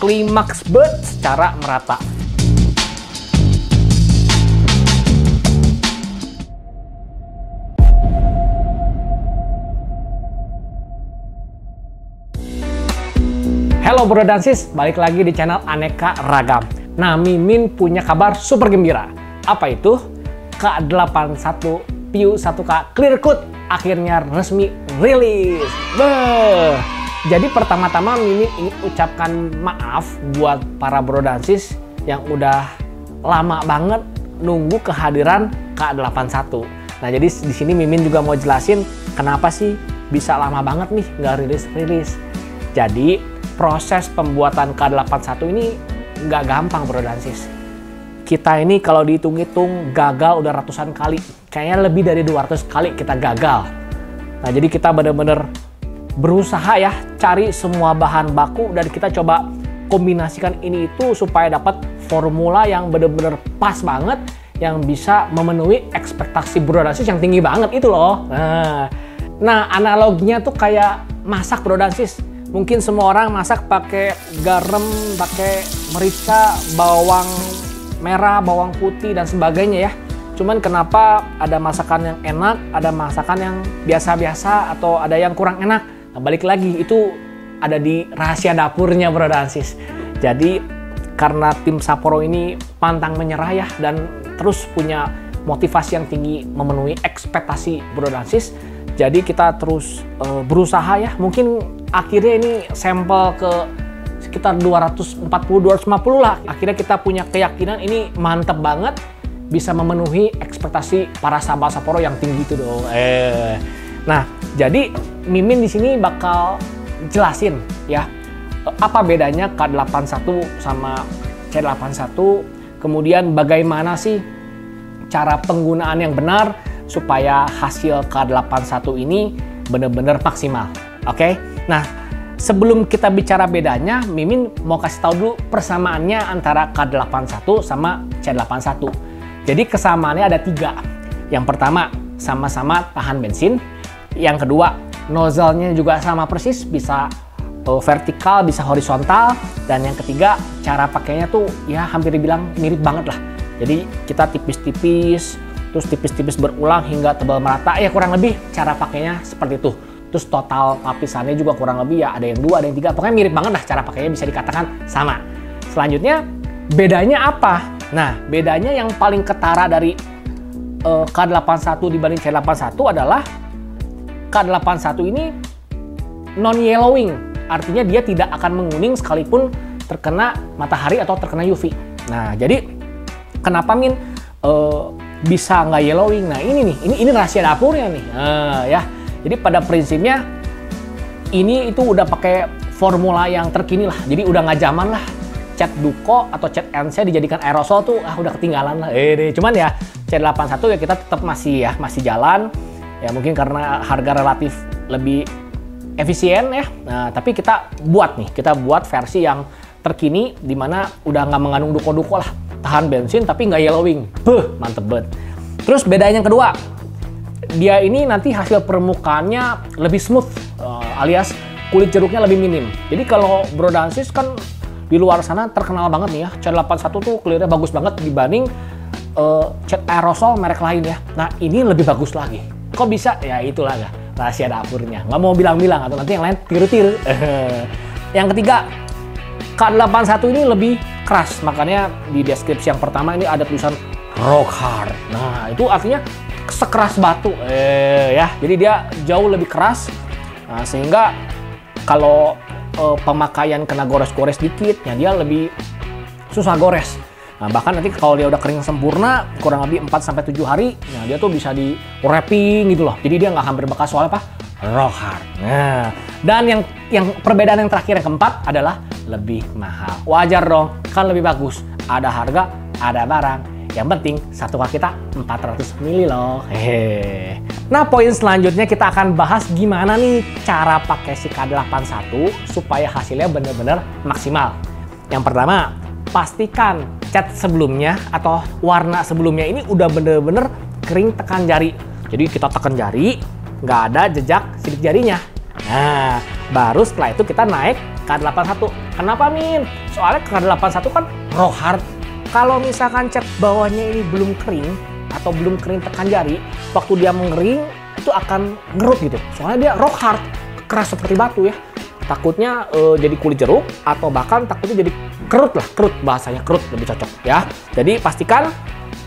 klimaks bet secara merata. Halo bro dan sis, balik lagi di channel Aneka Ragam. Nah, Mimin punya kabar super gembira. Apa itu? K81 Piu 1K Clear Coat akhirnya resmi rilis. Beuh. Jadi pertama-tama Mimin ingin ucapkan maaf buat para bro dan sis yang udah lama banget nunggu kehadiran K81. Nah, jadi di sini Mimin juga mau jelasin kenapa sih bisa lama banget nih nggak rilis-rilis. Jadi proses pembuatan K81 ini nggak gampang bro dan sis. Kita ini kalau dihitung-hitung gagal udah ratusan kali. Kayaknya lebih dari 200 kali kita gagal. Nah, jadi kita bener-bener berusaha ya cari semua bahan baku dan kita coba kombinasikan ini itu supaya dapat formula yang bener-bener pas banget yang bisa memenuhi ekspektasi bro dan sis yang tinggi banget itu loh. Nah, analoginya tuh kayak masak bro dan sis. Mungkin semua orang masak pakai garam, pakai merica, bawang merah, bawang putih, dan sebagainya ya. Cuman kenapa ada masakan yang enak, ada masakan yang biasa-biasa, atau ada yang kurang enak. Nah, balik lagi, itu ada di rahasia dapurnya bro dan sis. Jadi karena tim Sapporo ini pantang menyerah ya, dan terus punya motivasi yang tinggi memenuhi ekspektasi bro dan sis. Jadi kita terus berusaha ya, mungkin akhirnya ini sampel ke sekitar 240-250 lah. Akhirnya kita punya keyakinan ini mantep banget bisa memenuhi ekspektasi para sahabat Sapporo yang tinggi itu dong. Nah, jadi Mimin di sini bakal jelasin ya apa bedanya K81 sama C81, kemudian bagaimana sih cara penggunaan yang benar supaya hasil K81 ini benar-benar maksimal. Oke? Nah, sebelum kita bicara bedanya, Mimin mau kasih tahu dulu persamaannya antara K81 sama C81. Jadi kesamaannya ada 3. Yang pertama, sama-sama tahan bensin. Yang kedua, nozzle-nya juga sama persis, bisa vertikal, bisa horizontal. Dan yang ketiga, cara pakainya tuh ya hampir dibilang mirip banget lah. Jadi kita tipis-tipis, terus tipis-tipis berulang hingga tebal merata. Ya kurang lebih cara pakainya seperti itu. Terus total lapisannya juga kurang lebih ya ada yang 2, ada yang 3. Pokoknya mirip banget lah cara pakainya, bisa dikatakan sama. Selanjutnya bedanya apa? Nah, bedanya yang paling ketara dari K81 dibanding C81 adalah K81 ini non-yellowing. Artinya dia tidak akan menguning sekalipun terkena matahari atau terkena UV. Nah, jadi kenapa Min bisa nggak yellowing? Nah, ini rahasia dapurnya nih. Ya. Jadi pada prinsipnya ini itu udah pakai formula yang terkini lah. Jadi udah nggak zaman lah cat Duco atau cat NC dijadikan aerosol tuh udah ketinggalan lah. Cuman ya C81 ya kita tetap masih jalan. Ya mungkin karena harga relatif lebih efisien ya. Nah, tapi kita buat versi yang terkini di mana udah nggak mengandung Duco lah. Tahan bensin tapi nggak yellowing. Mantep banget. Terus bedanya yang kedua, dia ini nanti hasil permukaannya lebih smooth, alias kulit jeruknya lebih minim. Jadi kalau bro dan sis kan di luar sana terkenal banget nih ya, C81 tuh clearnya bagus banget dibanding cat aerosol merek lain ya. Nah, ini lebih bagus lagi. Kok bisa? Ya itulah ya rahasia dapurnya. Nggak mau bilang-bilang atau nanti yang lain tiru-tiru. Yang ketiga, K81 ini lebih keras. Makanya di deskripsi yang pertama ini ada tulisan rock hard. Nah, itu artinya sekeras batu. Ya. Jadi dia jauh lebih keras. Nah, sehingga kalau pemakaian kena gores-gores dikit, ya dia lebih susah gores. Nah, bahkan nanti kalau dia udah kering sempurna, kurang lebih 4-7 hari, nah dia tuh bisa di wrapping gitu loh. Jadi dia nggak hampir bekas, soalnya apa? Rock hard. Nah, dan yang perbedaan yang terakhir yang keempat adalah lebih mahal. Wajar dong, kan lebih bagus. Ada harga, ada barang. Yang penting satu kaki kita 400 mili loh. Hehehe. Nah, poin selanjutnya kita akan bahas gimana nih cara pakai si K81 supaya hasilnya benar-benar maksimal. Yang pertama, pastikan cat sebelumnya atau warna sebelumnya ini udah bener-bener kering tekan jari. Jadi kita tekan jari, nggak ada jejak sidik jarinya. Nah, baru setelah itu kita naik K81. Kenapa Min? Soalnya K81 kan rock hard. Kalau misalkan cat bawahnya ini belum kering atau belum kering tekan jari, waktu dia mengering itu akan ngerut gitu. Soalnya dia rock hard, keras seperti batu ya. Takutnya jadi kulit jeruk atau bahkan takutnya jadi kerut lah, kerut bahasanya, kerut lebih cocok ya. Jadi pastikan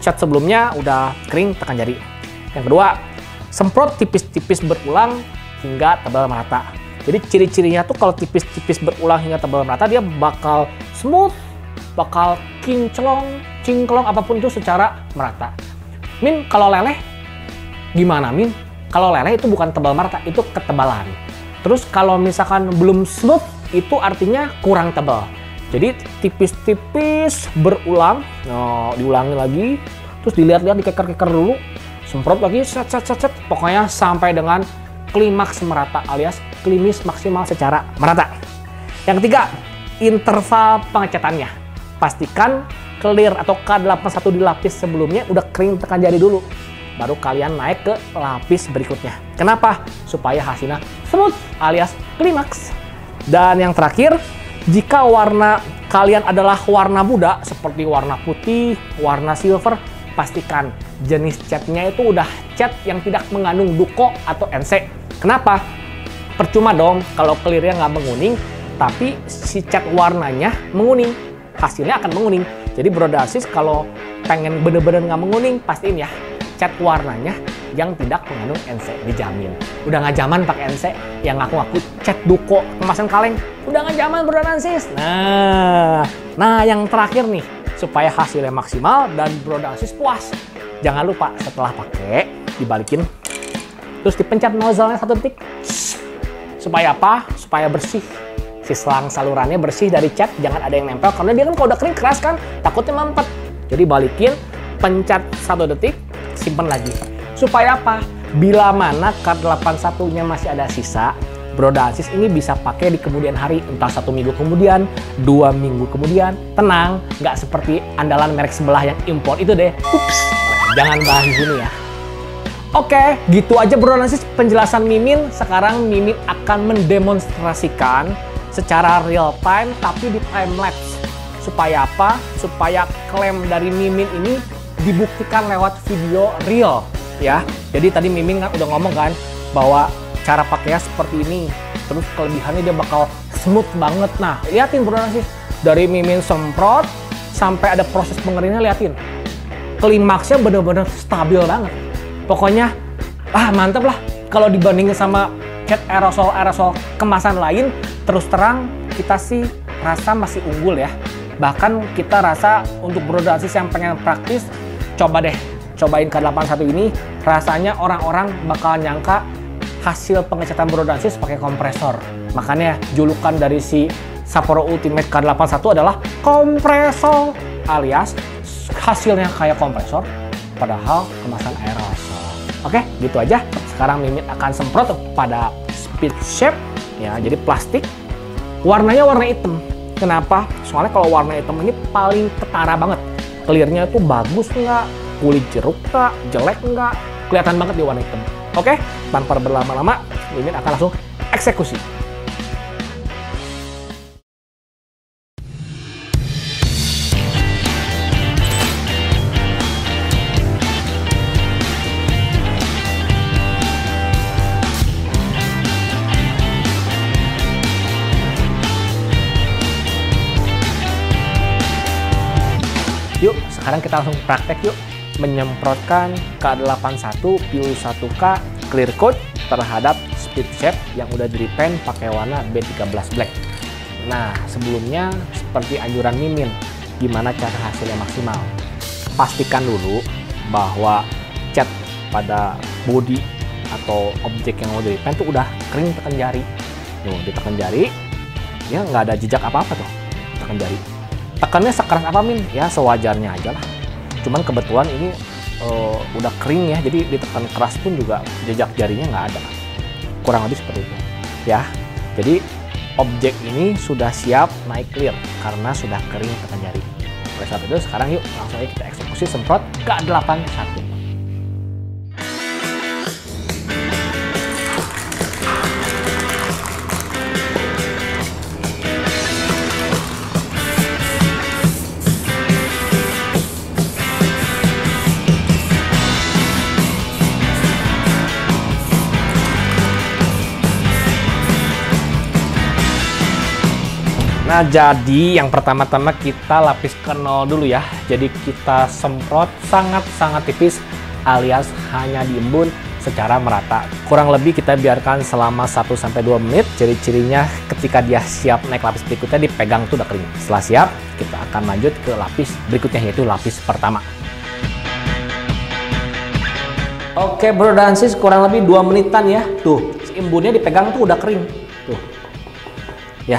cat sebelumnya udah kering tekan jari. Yang kedua, semprot tipis-tipis berulang hingga tebal merata. Jadi ciri-cirinya tuh kalau tipis-tipis berulang hingga tebal merata dia bakal smooth, bakal kinclong, cingklong apapun itu secara merata. Min, kalau leleh gimana Min? Kalau leleh itu bukan tebal merata, itu ketebalan. Terus kalau misalkan belum smooth itu artinya kurang tebal. Jadi tipis-tipis berulang, nah, diulangi lagi, terus dilihat-lihat, dikeker-keker dulu, semprot lagi, set, pokoknya sampai dengan klimaks merata alias klimis maksimal secara merata. Yang ketiga, interval pengecatannya. Pastikan clear atau K81 di lapis sebelumnya udah kering tekan jari dulu. Baru kalian naik ke lapis berikutnya. Kenapa? Supaya hasilnya smooth alias klimaks. Dan yang terakhir, jika warna kalian adalah warna muda seperti warna putih, warna silver, pastikan jenis catnya itu udah cat yang tidak mengandung duko atau NC. Kenapa? Percuma dong kalau clearnya nggak menguning, tapi si cat warnanya menguning. Hasilnya akan menguning. Jadi Brodasis kalau pengen bener-bener nggak menguning, pastiin ya cat warnanya yang tidak mengandung NC, dijamin. Udah nggak zaman pakai NC, yang ngaku-ngaku cat duko kemasan kaleng, udah nggak zaman Brodasis. Nah yang terakhir nih, supaya hasilnya maksimal dan Brodasis puas, jangan lupa setelah pakai dibalikin, terus dipencet nozzle-nya 1 detik. Supaya apa? Supaya bersih. Si selang salurannya bersih dari cat, jangan ada yang nempel, karena dia kan kalau udah kering keras kan, takutnya mampet. Jadi balikin, pencet 1 detik, simpan lagi. Supaya apa? Bila mana K81-nya masih ada sisa, Brodasis ini bisa pakai di kemudian hari, entah 1 minggu kemudian, 2 minggu kemudian. Tenang, nggak seperti andalan merek sebelah yang impor itu deh. Ups, jangan bahas di sini ya. Oke, gitu aja Brodasis penjelasan Mimin. Sekarang Mimin akan mendemonstrasikan secara real time tapi di time lapse. Supaya apa? Supaya klaim dari Mimin ini dibuktikan lewat video real ya. Jadi tadi Mimin kan udah ngomong kan bahwa cara pakainya seperti ini. Terus kelebihannya dia bakal smooth banget. Nah, liatin Brodasis. Dari Mimin semprot sampai ada proses pengeringnya, liatin. Klimaksnya bener-bener stabil banget. Pokoknya, mantep lah. Kalau dibandingin sama cat aerosol kemasan lain, terus terang kita sih rasa masih unggul ya. Bahkan kita rasa untuk Brodasis yang pengen praktis, cobain K81 ini. Rasanya orang-orang bakal nyangka hasil pengecatan Brodasis pakai kompresor. Makanya julukan dari si Sapporo Ultimate K81 adalah kompresor, alias hasilnya kayak kompresor padahal kemasan aerosol. Oke, gitu aja. Sekarang Mimin akan semprot pada speed shape ya, jadi plastik. Warnanya warna hitam. Kenapa? Soalnya kalau warna hitam ini paling ketara banget. Clearnya itu bagus nggak? Kulit jeruk nggak? Jelek nggak? Kelihatan banget di warna hitam. Oke, tanpa berlama-lama, Mimin akan langsung eksekusi. Yuk, sekarang kita langsung praktek yuk. Menyemprotkan K81 PU1K Clear Coat terhadap speed shape yang udah di repaint pakai warna B13 Black. Nah, sebelumnya seperti anjuran Mimin, gimana cara hasilnya maksimal? Pastikan dulu bahwa cat pada body atau objek yang mau di repaint tuh udah kering tekan jari. Tuh, ditekan jari, ya nggak ada jejak apa-apa tuh, tekan jari. Tekannya sekeras apa Min? Ya sewajarnya aja lah. Cuman kebetulan ini udah kering ya, jadi ditekan keras pun juga jejak jarinya nggak ada. Kurang lebih seperti itu ya. Jadi objek ini sudah siap naik clear karena sudah kering tekan jari. Oleh sebab itu sekarang yuk langsung aja kita eksekusi semprot K81. Nah, jadi yang pertama-tama kita lapis ke 0 dulu ya. Jadi kita semprot sangat-sangat tipis alias hanya diembun secara merata. Kurang lebih kita biarkan selama 1-2 menit. Ciri-cirinya ketika dia siap naik lapis berikutnya, dipegang tuh udah kering. Setelah siap, kita akan lanjut ke lapis berikutnya, yaitu lapis pertama. Oke bro dan sis, kurang lebih 2 menitan ya. Tuh, si embunnya dipegang tuh udah kering. Tuh. Ya,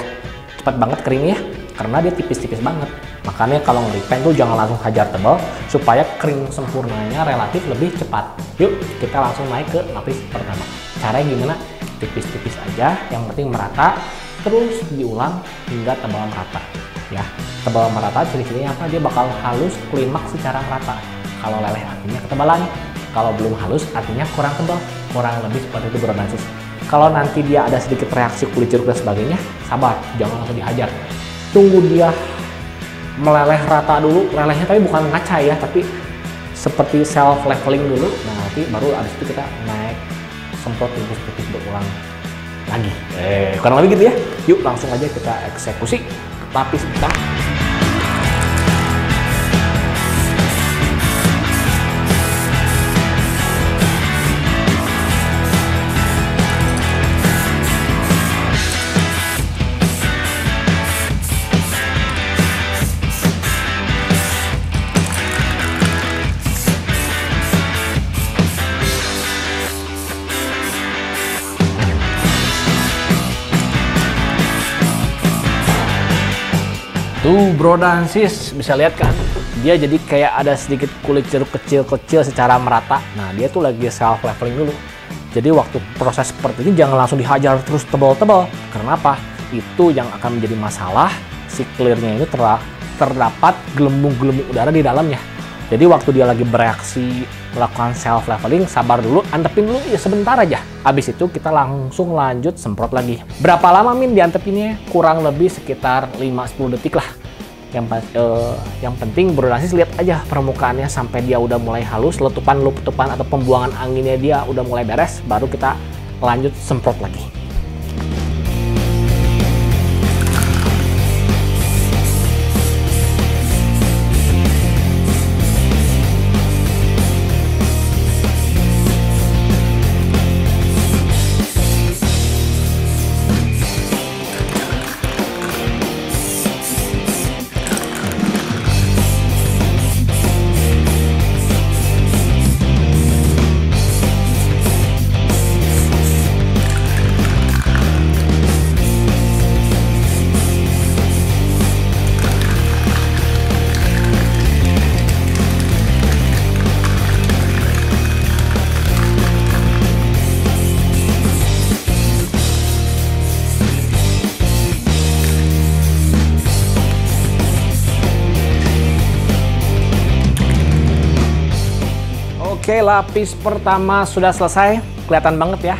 cepat banget keringnya karena dia tipis-tipis banget. Makanya kalau nge-repaint tuh jangan langsung hajar tebal supaya kering sempurnanya relatif lebih cepat. Yuk, kita langsung naik ke lapis pertama. Caranya gimana? Tipis-tipis aja, yang penting merata, terus diulang hingga tebal merata. Ya, tebal merata ciri-cirinya apa? Dia bakal halus, klimaks secara merata. Kalau leleh artinya ketebalan. Kalau belum halus artinya kurang tebal, kurang lebih seperti itu bro dan sis. Kalau nanti dia ada sedikit reaksi kulit jeruk dan sebagainya, sabar, jangan langsung dihajar. Tunggu dia meleleh rata dulu, lelehnya tapi bukan ngaca ya, tapi seperti self leveling dulu. Nah, nanti baru abis itu kita naik semprot tipis-tipis berulang lagi. Kurang lebih gitu ya. Yuk langsung aja kita eksekusi lapis pertama. Tuh bro dan sis, bisa lihat kan? Dia jadi kayak ada sedikit kulit jeruk kecil-kecil secara merata. Nah, dia tuh lagi self leveling dulu. Jadi waktu proses seperti ini jangan langsung dihajar terus tebal-tebal. Karena apa? Itu yang akan menjadi masalah. Si clearnya ini terdapat gelembung-gelembung udara di dalamnya. Jadi waktu dia lagi bereaksi melakukan self leveling, sabar dulu, antepin dulu ya sebentar aja. Habis itu kita langsung lanjut semprot lagi. Berapa lama Min diantepinnya? Kurang lebih sekitar 5-10 detik lah. Yang penting bro dan sis lihat aja permukaannya sampai dia udah mulai halus, letupan-letupan atau pembuangan anginnya dia udah mulai beres, baru kita lanjut semprot lagi. Oke, lapis pertama sudah selesai. Kelihatan banget ya,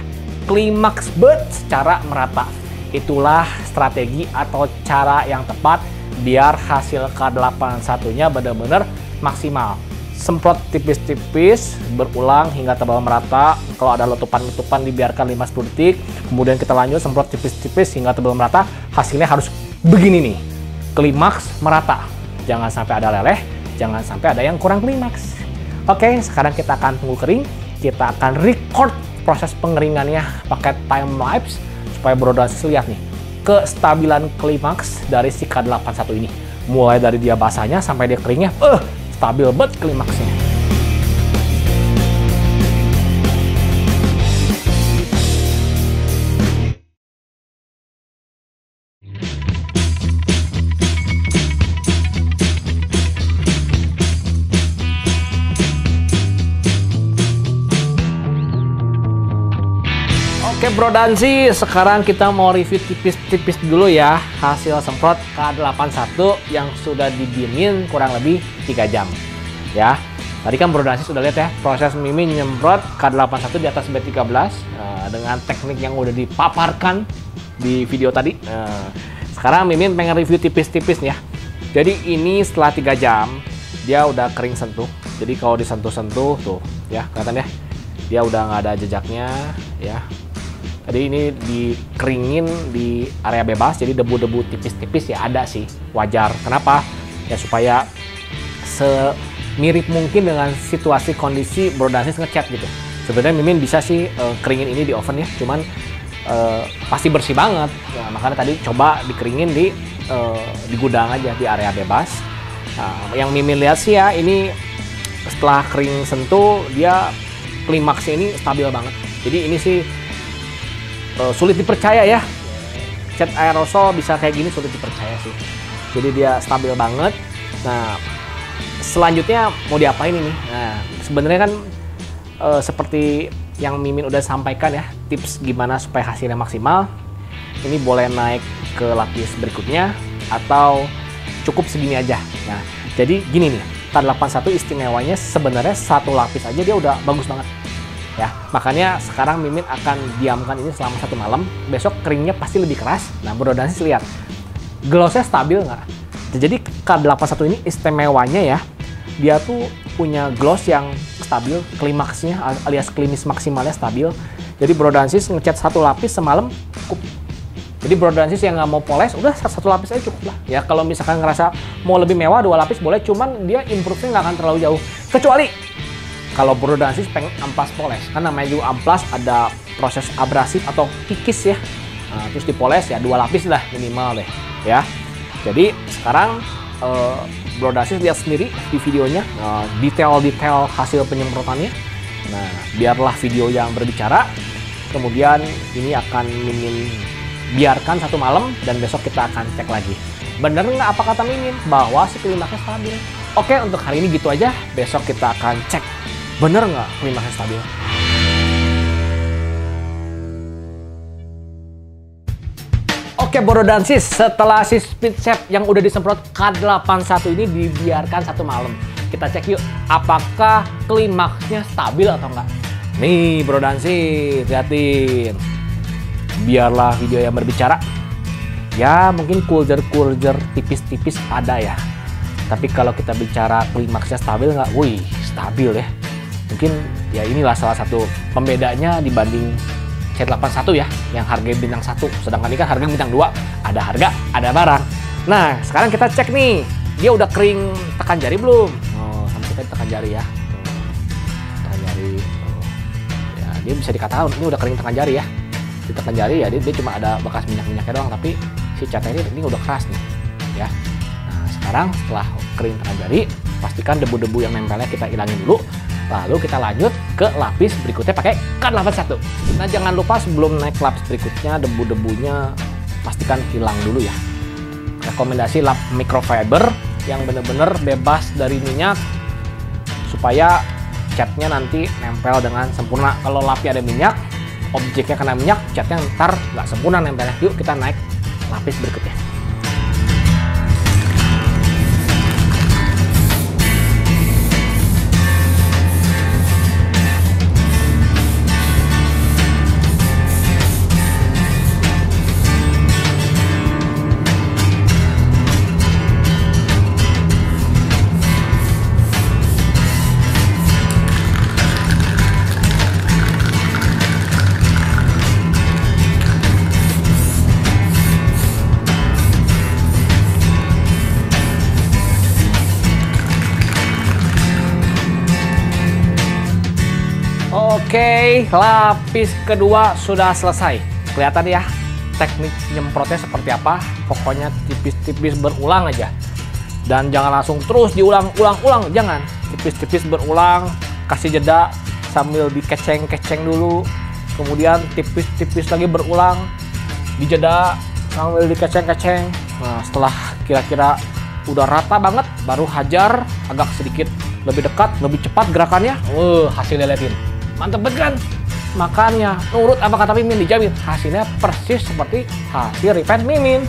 klimaks banget secara merata. Itulah strategi atau cara yang tepat biar hasil K81-nya benar-benar maksimal. Semprot tipis-tipis, berulang hingga tebal merata. Kalau ada letupan-letupan dibiarkan 5-10 detik. Kemudian kita lanjut semprot tipis-tipis hingga tebal merata. Hasilnya harus begini nih, klimaks merata. Jangan sampai ada leleh, jangan sampai ada yang kurang klimaks. Oke, sekarang kita akan tunggu kering. Kita akan record proses pengeringannya pakai time lapse supaya bro dan sis lihat nih kestabilan klimaks dari si K81 ini. Mulai dari dia basahnya sampai dia keringnya, stabil banget klimaksnya. Oke bro dan sis, sekarang kita mau review tipis-tipis dulu ya hasil semprot K81 yang sudah didiemin kurang lebih 3 jam ya. Tadi kan bro dan sis sudah lihat ya proses Mimin nyemprot K81 di atas B13 dengan teknik yang udah dipaparkan di video tadi. Sekarang Mimin pengen review tipis-tipis nih ya. Jadi ini setelah 3 jam dia udah kering sentuh. Jadi kalau disentuh-sentuh tuh ya kelihatan ya, dia udah nggak ada jejaknya ya. Jadi ini dikeringin di area bebas, jadi debu-debu tipis-tipis ya ada sih, wajar. Kenapa? Ya supaya semirip mungkin dengan situasi kondisi Bro Dansis ngecat gitu. Sebenarnya Mimin bisa sih keringin ini di oven ya, cuman pasti bersih banget. Ya, makanya tadi coba dikeringin di gudang aja, di area bebas. Nah, yang Mimin lihat sih ya, ini setelah kering sentuh, dia klimaksnya ini stabil banget. Jadi ini sih sulit dipercaya ya, cat aerosol bisa kayak gini, sulit dipercaya sih. Jadi dia stabil banget. Nah, selanjutnya mau diapain ini? Nah, sebenarnya kan seperti yang Mimin udah sampaikan ya, tips gimana supaya hasilnya maksimal. Ini boleh naik ke lapis berikutnya atau cukup segini aja. Nah, jadi gini nih, K81 istimewanya sebenarnya satu lapis aja dia udah bagus banget. Ya, makanya sekarang Mimin akan diamkan ini selama 1 malam. Besok keringnya pasti lebih keras. Nah, Bro Dansis lihat, glossnya stabil nggak? Jadi K81 ini istimewanya ya, dia tuh punya gloss yang stabil, klimaksnya alias klimis maksimalnya stabil. Jadi Bro Dansis ngecat 1 lapis semalam cukup. Jadi Bro Dansis yang nggak mau poles, udah 1 lapis aja cukup lah. Ya kalau misalkan ngerasa mau lebih mewah 2 lapis boleh, cuman dia improve-nya nggak akan terlalu jauh. Kecuali kalau Bro Dansis pengen amplas poles, kan namanya juga amplas ada proses abrasif atau kikis ya. Nah, terus dipoles ya 2 lapis lah minimal deh ya. Jadi sekarang Bro Dansis lihat sendiri di videonya detail-detail hasil penyemprotannya. Nah, biarlah video yang berbicara. Kemudian ini akan Mimin biarkan 1 malam dan besok kita akan cek lagi. Bener nggak apa kata Mimin bahwa si klimaksnya stabil? Oke, untuk hari ini gitu aja. Besok kita akan cek bener nggak klimaksnya stabil. Oke Bro Dansis, setelah si speed shape yang udah disemprot K81 ini dibiarkan 1 malam, kita cek yuk apakah klimaksnya stabil atau enggak. Nih Bro Dansis, liatin. Biarlah video yang berbicara. Ya mungkin kuljer-kuljer tipis-tipis ada ya. Tapi kalau kita bicara klimaksnya stabil nggak? Wih, stabil ya. Mungkin ya inilah salah satu pembedanya dibanding C81 ya, yang harga bintang 1, sedangkan ini kan harga bintang 2, ada harga, ada barang. Nah, sekarang kita cek nih, dia udah kering tekan jari belum? Oh, sama kita tekan jari ya. Tekan jari. Oh. Ya, dia bisa dikatakan ini udah kering tekan jari ya. Di tekan jari ya, dia cuma ada bekas minyak-minyaknya doang, tapi si catnya ini udah keras nih, ya. Nah, sekarang setelah kering tekan jari, pastikan debu-debu yang nempelnya kita hilangin dulu. Lalu kita lanjut ke lapis berikutnya pakai K81. Nah jangan lupa sebelum naik lapis berikutnya debu-debunya pastikan hilang dulu ya. Rekomendasi lap microfiber yang bener-bener bebas dari minyak supaya catnya nanti nempel dengan sempurna. Kalau lapnya ada minyak, objeknya kena minyak, catnya ntar nggak sempurna nempelnya. Yuk kita naik lapis berikutnya. Oke, lapis kedua sudah selesai. Kelihatan ya teknik nyemprotnya seperti apa. Pokoknya tipis-tipis berulang aja. Dan jangan langsung terus diulang-ulang, jangan. Tipis-tipis berulang, kasih jeda sambil dikeceng-keceng dulu. Kemudian tipis-tipis lagi berulang, dijeda sambil dikeceng-keceng. Nah, setelah kira-kira udah rata banget, baru hajar agak sedikit lebih dekat, lebih cepat gerakannya. Hasilnya liatin. Mantep banget kan? Makanya nurut apa kata Mimin dijamin hasilnya persis seperti hasil repaint Mimin.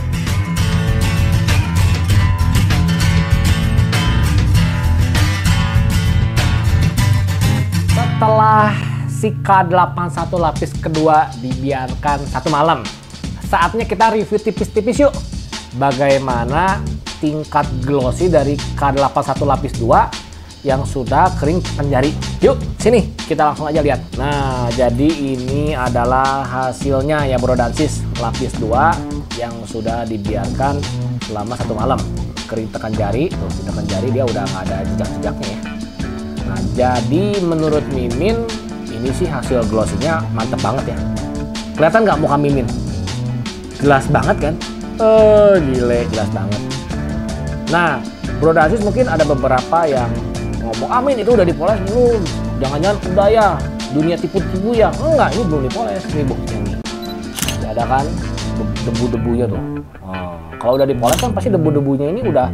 Setelah si K81 lapis kedua dibiarkan 1 malam, saatnya kita review tipis-tipis yuk. Bagaimana tingkat glossy dari K81 lapis 2 yang sudah kering tekan jari. Yuk, sini. kita langsung aja lihat. Nah, jadi ini adalah hasilnya ya bro dan sis. Lapis 2 yang sudah dibiarkan selama 1 malam. Kering tekan jari, tuh tekan jari dia udah nggak ada jejak-jejaknya ya. Nah, jadi menurut Mimin ini sih hasil glossy-nya mantep banget ya. Kelihatan nggak muka Mimin? Jelas banget kan? Gile, jelas banget. Nah, bro dan sis mungkin ada beberapa yang ngomong, Amin itu udah dipoles belum? Jangan-jangan udah ya, dunia tipu-tipu ya? Enggak, ini belum dipoles. Ini buktinya nih. Ada kan debu-debunya tuh. Kalau udah dipoles kan pasti debu-debunya ini udah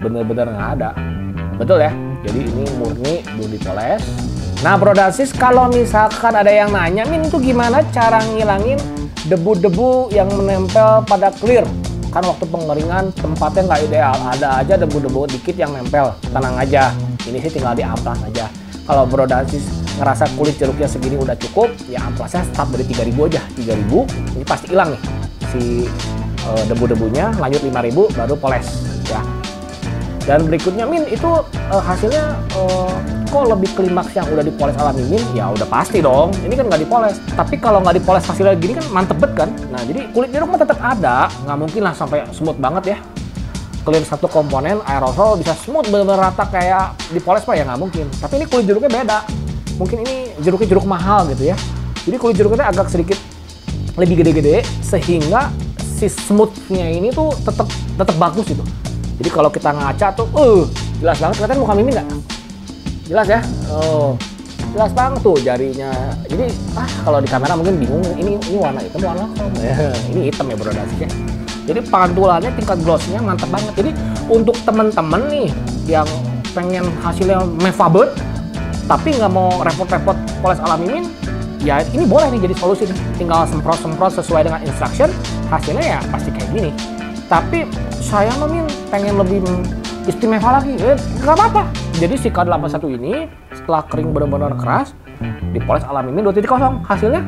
bener-bener nggak ada. Betul ya? Jadi ini murni belum dipoles. Nah bro dan sis, kalau misalkan ada yang nanya, Min itu gimana cara ngilangin debu-debu yang menempel pada clear? Kan waktu pengeringan tempatnya nggak ideal, ada aja debu-debu dikit yang nempel. Tenang aja, ini sih tinggal diamplas aja. Kalau bro dan sis ngerasa kulit jeruknya segini udah cukup, ya amplasnya start dari 3.000 aja. 3.000 ini pasti hilang nih si debu-debunya, lanjut 5.000 baru poles ya. Dan berikutnya, Min itu hasilnya kok lebih klimaks yang udah dipoles ala Mimin? Ya udah pasti dong, ini kan nggak dipoles. Tapi kalau nggak dipoles hasilnya gini kan mantep banget kan. Nah jadi kulit jeruk mah tetap ada, nggak mungkin lah sampai smooth banget ya. Clear satu komponen aerosol bisa smooth bener-bener rata kayak dipoles pak ya, nggak mungkin. Tapi ini kulit jeruknya beda, mungkin ini jeruknya jeruk mahal gitu ya. Jadi kulit jeruknya agak sedikit lebih gede-gede sehingga si smoothnya ini tuh tetap bagus gitu. Jadi kalau kita ngaca tuh, jelas banget. Kelihatan muka Mimin nggak? Jelas ya? Jelas banget tuh jarinya. Jadi kalau di kamera mungkin bingung, ini warna hitam, warna ini hitam ya bro dan sis ya. Jadi pantulannya tingkat glossnya mantap banget. Jadi untuk temen-temen nih yang pengen hasilnya mewah banget, tapi nggak mau repot-repot poles ala Mimin, ya ini boleh nih jadi solusi nih. Tinggal semprot-semprot sesuai dengan instruction, hasilnya ya pasti kayak gini. Tapi saya Mimin pengen lebih istimewa lagi, nggak apa-apa. Jadi si K81 ini setelah kering benar-benar keras, dipoles ala Mimin 2.0, hasilnya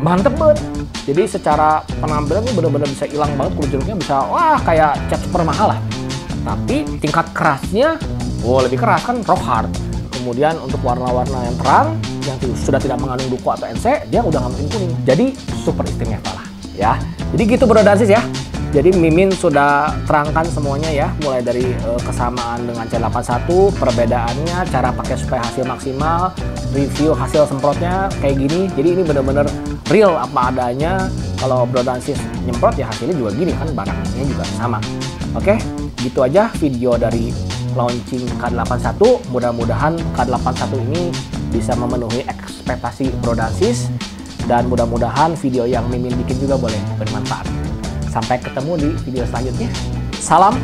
mantep banget. Jadi secara penampilan ini benar-benar bisa hilang banget kulit jeruknya, bisa kayak cat super mahal lah. Tapi tingkat kerasnya lebih keras kan rock hard. Kemudian untuk warna-warna yang terang yang sudah tidak mengandung duku atau NC, dia udah nggak mungkin kuning. Jadi super istimewa lah ya. Jadi gitu bro dan sis ya. Jadi Mimin sudah terangkan semuanya ya, mulai dari kesamaan dengan C81, perbedaannya, cara pakai supaya hasil maksimal, review hasil semprotnya kayak gini. Jadi ini bener-bener real apa adanya. Kalau bro dan sis nyemprot ya hasilnya juga gini kan, barangnya juga sama. Oke, gitu aja video dari launching K81. Mudah-mudahan K81 ini bisa memenuhi ekspektasi bro dan sis, dan mudah-mudahan video yang Mimin bikin juga boleh bermanfaat. Sampai ketemu di video selanjutnya. Salam